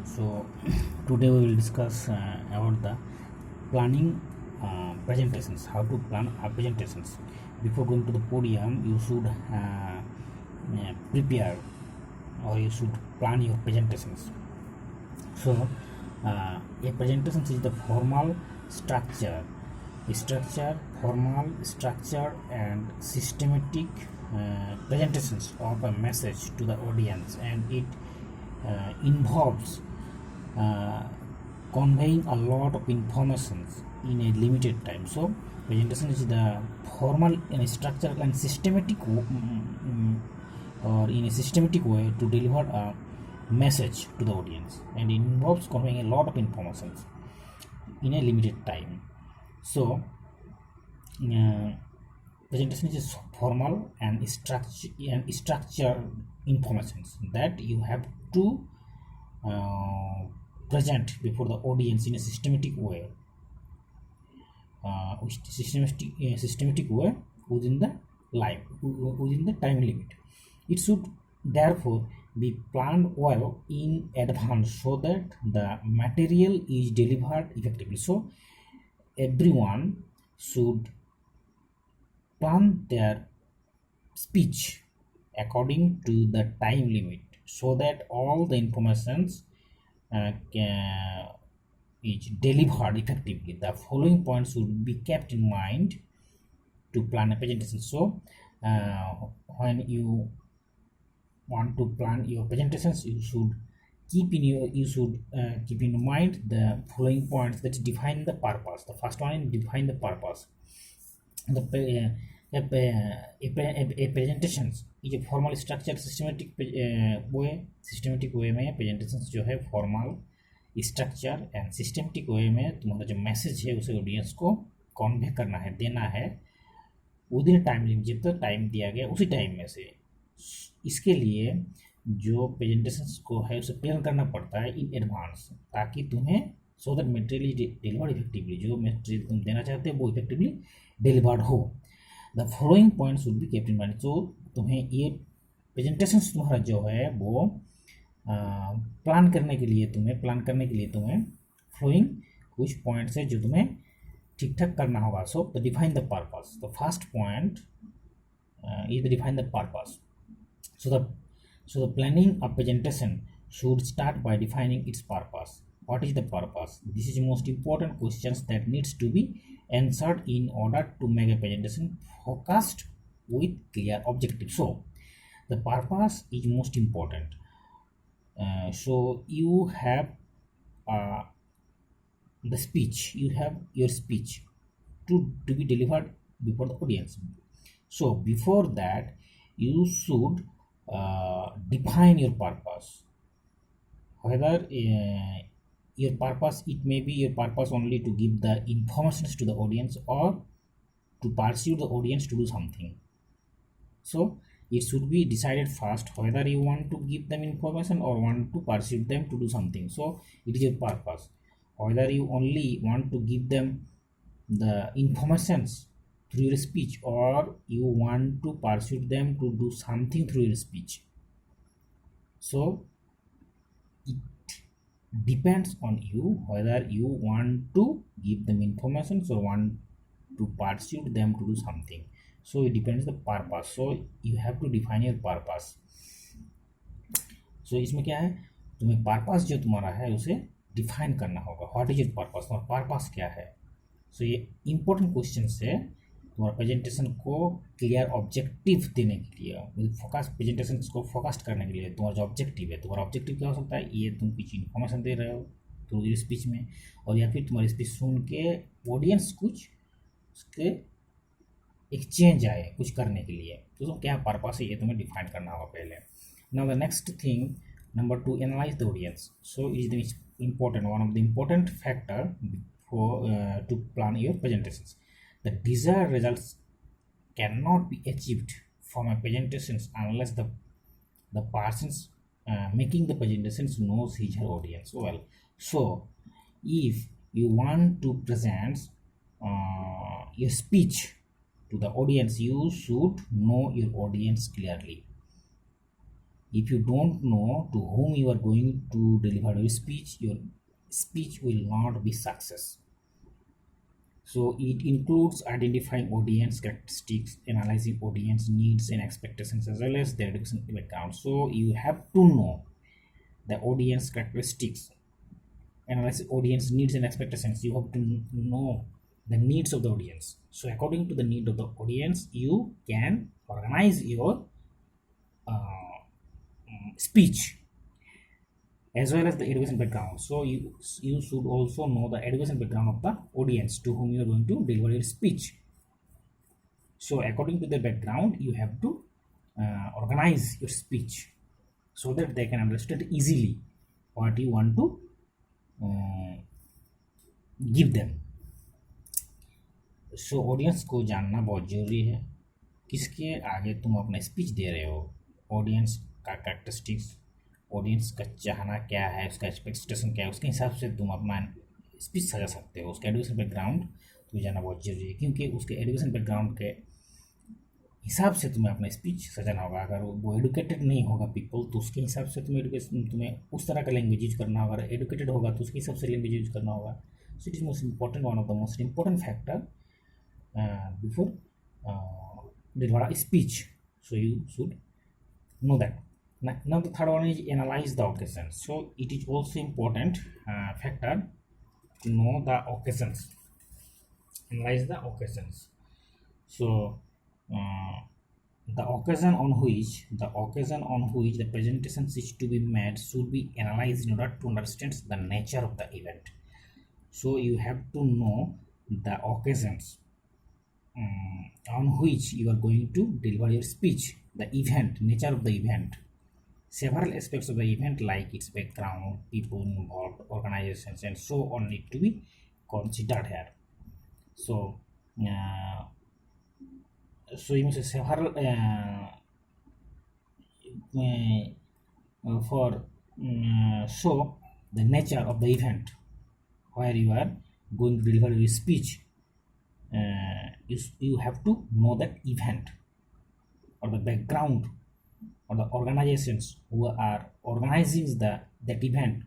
So today we will discuss about the planning presentations. How to plan presentations. Before going to the podium, you should prepare or you should plan your presentations. So a presentation is the formal structure, formal structure and systematic presentations of a message to the audience, and it involves uh, conveying a lot of information in a limited time. So presentation is the formal and structural and systematic or in a systematic way to deliver a message to the audience, and it involves conveying a lot of information in a limited time. So presentation is formal and structured information that you have to present before the audience in a systematic way, systematic way within the time limit. It should therefore be planned well in advance so that the material is delivered effectively. So everyone should plan their speech according to the time limit so that all the informations is delivered effectively. The following points should be kept in mind to plan a presentation. So when you want to plan your presentations, you should keep in mind the following points that define the purpose. The first one is define the purpose. A presentation is a formal structured systematic way में presentations जो है formal structure and systematic way में तुम्हारा जो message है उसे audience को convey करना है, देना है within टाइम लिमिट, जब तक टाइम दिया गया उसी टाइम में से. इसके लिए जो प्रेजेंटेशंस को है उसे प्लान करना पड़ता है इन एडवांस, ताकि तुम्हें so that material delivered effectively, जो मटेरियल तुम देना चाहते हो वो इफेक्टिवली डिलीवर्ड हो. The following points would be kept in mind. तो तुम्हें ये प्रेजेंटेशंस तुम्हारा जो है वो प्लान करने के लिए तुम्हें फॉलोइंग कुछ पॉइंट्स है जो तुम्हें ठीक ठाक करना होगा. So the define the purpose. The first point is the define the purpose. So the planning a presentation should start by defining its purpose. What is the purpose? This is the most important questions that needs to be answered in order to make a presentation focused with clear objective. So the purpose is most important. So you have the speech, you have your speech to be delivered before the audience. So before that you should define your purpose. Whether your purpose, it may be your purpose only to give the information to the audience or to pursue the audience to do something. So it should be decided first whether you want to give them information or want to pursue them to do something. So it is your purpose. Whether you only want to give them the informations through your speech or you want to pursue them to do something through your speech. So it depends on you whether you want to give them information or want to pursue them to do something. So it depends the purpose. So you have to define your purpose. So इसमें क्या है, तुम्हें purpose जो तुम्हारा है उसे define करना होगा. What is your purpose? तुम्हारा purpose क्या है? So ये important questions है तुम्हारा प्रेजेंटेशन को क्लियर ऑब्जेक्टिव देने के लिए, फोकस प्रेजेंटेशन को फोकस्ड करने के लिए तुम्हारा जो ऑब्जेक्टिव है, तुम्हारा ऑब्जेक्टिव क्या हो सकता है, ये तुम कुछ इन्फॉर्मेशन दे रहे हो थ्रू योर स्पीच में, और या फिर तुम्हारी स्पीच सुन के ऑडियंस कुछ उसके एक्सचेंज आए कुछ करने के लिए. तो तुम क्या पर्पस है ये तुम्हें डिफाइन करना होगा पहले. Now the next thing, number 2, analyse the audience. So is the important, one of the important factor for to plan your presentations. The desired results cannot be achieved from a presentations unless the persons making the presentations knows his or her audience well. So if you want to present your speech to the audience, you should know your audience clearly. If you don't know to whom you are going to deliver your speech will not be success. So it includes identifying audience characteristics, analyzing audience needs and expectations, as well as their education background. So you have to know the audience characteristics, analyze audience needs and expectations. You have to know the needs of the audience. So according to the need of the audience, you can organize your uh, speech, as well as the education background. So you should also know the education background of the audience to whom you are going to deliver your speech. So according to the background, you have to organize your speech so that they can understand easily what you want to uh, give them. So audience को जानना बहुत ज़रूरी है, किसके आगे तुम अपना speech दे रहे हो, ऑडियंस का कैरेक्टरिस्टिक्स, ऑडियंस का चाहना क्या है, उसका एक्सपेक्टेशन क्या है, उसके हिसाब से तुम अपना स्पीच सजा सकते हो। उसका एजुकेशन बैकग्राउंड तुम्हें जानना बहुत ज़रूरी है, क्योंकि उसके एजुकेशन बैकग्राउंड के हिसाब से तुम्हें अपना स्पीच सजाना होगा। अगर वो एडुकेटेड नहीं होगा पीपल, तो उसके हिसाब से तुम्हें उस तरह का लैंग्वेज यूज करना होगा। अगर एडुकेटेड होगा तो उसके हिसाब से लैंग्वेज यूज करना होगा। So it is most important, one of the most important factor before deliver a speech. So you should know that. Now the third one is analyze the occasion. So it is also important factor to know the occasions. Analyze the occasions. So the occasion on which the presentation is to be made should be analyzed in order to understand the nature of the event. So you have to know the occasions on which you are going to deliver your speech, the event, nature of the event, several aspects of the event like its background, people involved, organizations, and so on need to be considered here. So you must say several for show the nature of the event where you are going to deliver your speech. You have to know that event or the background or the organizations who are organizing that event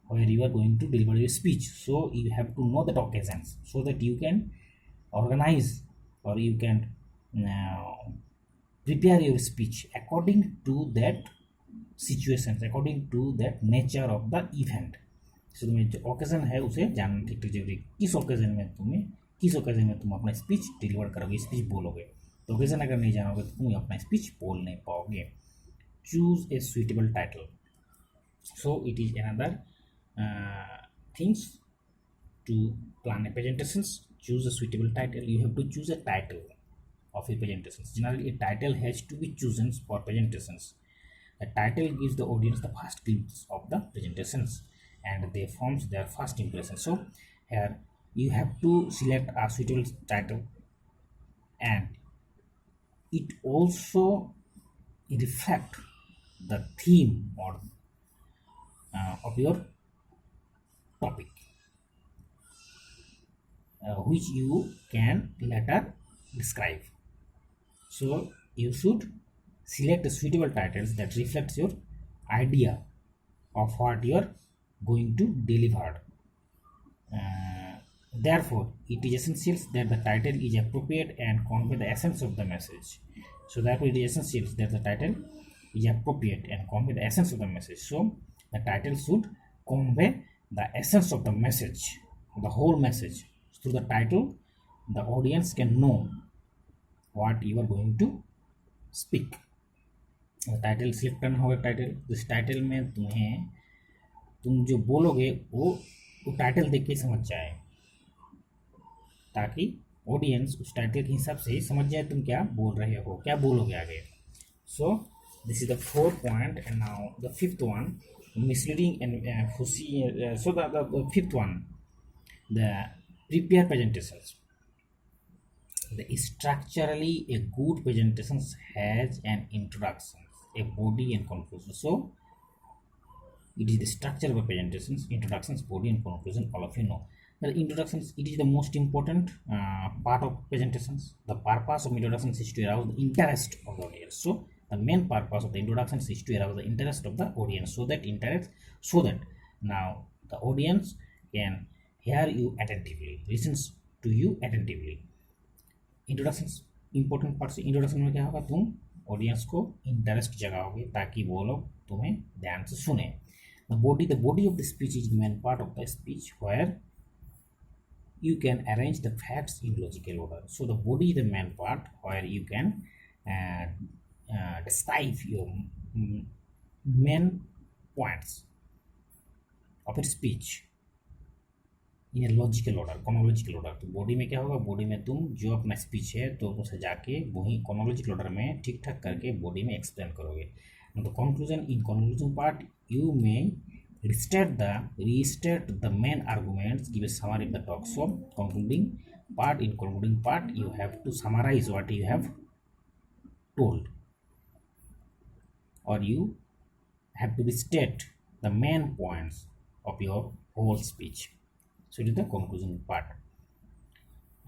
where you are going to deliver your speech. So you have to know that occasions so that you can organize or you can prepare your speech according to that situations, according to that nature of the event. So तुम्हें जो occasion है उसे जानना ठीक ठीक जरूरी, किस occasion में तुम अपना स्पीच डिलीवर करोगे, स्पीच बोलोगे। तो ओकेजन अगर नहीं जानोगे तो तुम अपना स्पीच बोल नहीं पाओगे। Choose a suitable title. So it is another things to plan a presentations. Choose a suitable title. You have to choose a title of a presentations. Generally a title has to be chosen for presentations. The title gives the audience the first glimpse of the presentations and they forms their first impression. So here you have to select a suitable title, and it also reflect the theme or of your topic, which you can later describe. So you should select suitable titles that reflects your idea of what you are going to deliver. Therefore, it is essential that the title is appropriate and convey the essence of the message. So therefore, it is essential that the title is appropriate and convey the essence of the message. So the title should convey the essence of the message, the whole message. Through the title, the audience can know what you are going to speak. Title select करना होगा। Title, जिस title में तुम जो बोलोगे वो title देख के समझ जाए, ताकि ऑडियंस उस टाइटल के हिसाब से ही समझ जाए तुम क्या बोल रहे हो, क्या बोलोगे आगे। So this is the 4th point and now the 5th one, misleading and so the 5th one, the prepare presentations. The structurally a good presentations has an introduction, a body and conclusion. So it is the structure of a presentations, introductions, body and conclusion. All of you know the introductions, it is the most important part of presentations. The purpose of introductions is to arouse the interest of the audience. So The main purpose of the introductions is to arouse the interest of the audience, so that now the audience can hear you attentively, listens to you attentively. Introduction important part से introduction में क्या होगा, तुम audience को interest जगाओगे ताकि वो लोग तुम्हें ध्यान से सुने. The body of the speech is the main part of the speech where you can arrange the facts in logical order. So the body is the main part where you can describe your main points of a speech in logical order, chronological order. तो body में क्या होगा, body में तुम जो अपना speech है तो उसे जाके वही कॉनोलॉजिकल ऑर्डर में ठीक ठाक करके बॉडी में एक्सप्लेन करोगे. तो conclusion, in conclusion part you may restate the main arguments, give a summary of the talk show. Concluding part you have to summarize what you have told, or you have to restate the main points of your whole speech. So it is the conclusion part.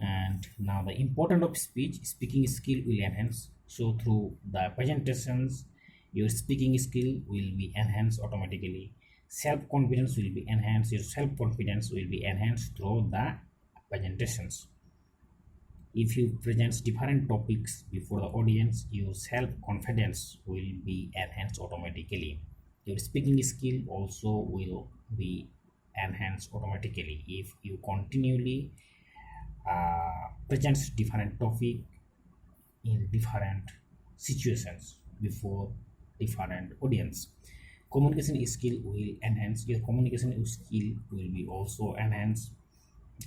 And now the importance of speaking skill will enhance. So through the presentations your speaking skill will be enhanced automatically. Self-confidence will be enhanced. Your self-confidence will be enhanced through the presentations. If you present different topics before the audience, your self-confidence will be enhanced automatically. Your speaking skill also will be enhanced automatically if you continually present different topic in different situations before different audience. Communication skill will enhance. Your communication skill will be also enhanced.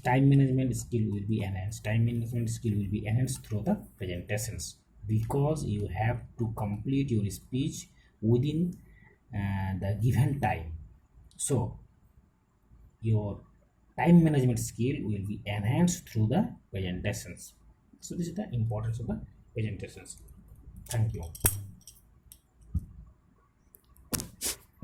Time management skill will be enhanced. Time management skill will be enhanced through the presentations, because you have to complete your speech within the given time. So your time management skill will be enhanced through the presentations. So this is the importance of the presentations. Thank you.